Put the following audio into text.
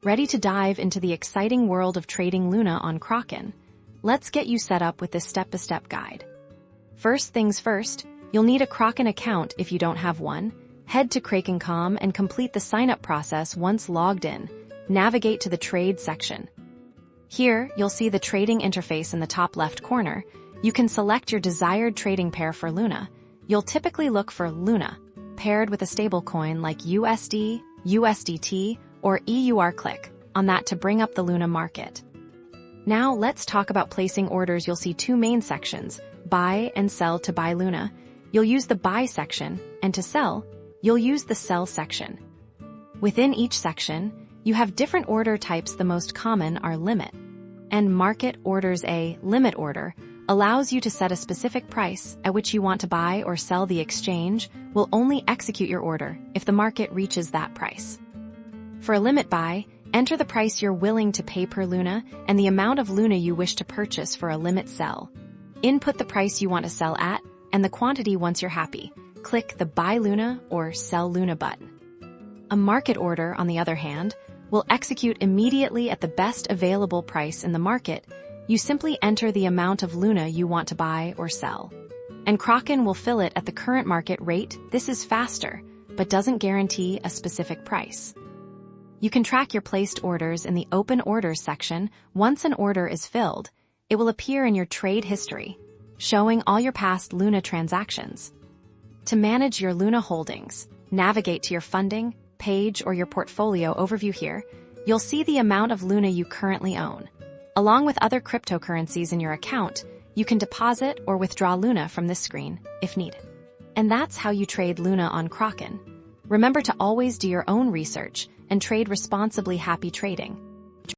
Ready to dive into the exciting world of trading Luna on Kraken? Let's get you set up with this step-by-step guide. First things first, you'll need a Kraken account if you don't have one. Head to Kraken.com and complete the sign-up process once logged in. Navigate to the Trade section. Here, you'll see the trading interface in the top left corner. You can select your desired trading pair for Luna. You'll typically look for Luna, paired with a stablecoin like USD, USDT, or EUR. Click on that to bring up the Luna market. Now let's talk about placing orders. You'll see two main sections, buy and sell. To buy Luna, you'll use the buy section, and to sell, you'll use the sell section. Within each section, you have different order types. The most common are limit and market orders. A limit order allows you to set a specific price at which you want to buy or sell. The exchange will only execute your order if the market reaches that price. For a limit buy, enter the price you're willing to pay per Luna and the amount of Luna you wish to purchase. For a limit sell, input the price you want to sell at and the quantity. Once you're happy, click the Buy Luna or Sell Luna button. A market order, on the other hand, will execute immediately at the best available price in the market. You simply enter the amount of Luna you want to buy or sell, and Kraken will fill it at the current market rate. This is faster, but doesn't guarantee a specific price. You can track your placed orders in the Open Orders section. Once an order is filled, it will appear in your trade history, showing all your past Luna transactions. To manage your Luna holdings, navigate to your funding page or your portfolio overview. Here, you'll see the amount of Luna you currently own. Along with other cryptocurrencies in your account, you can deposit or withdraw Luna from this screen if needed. And that's how you trade Luna on Kraken. Remember to always do your own research and trade responsibly. Happy trading!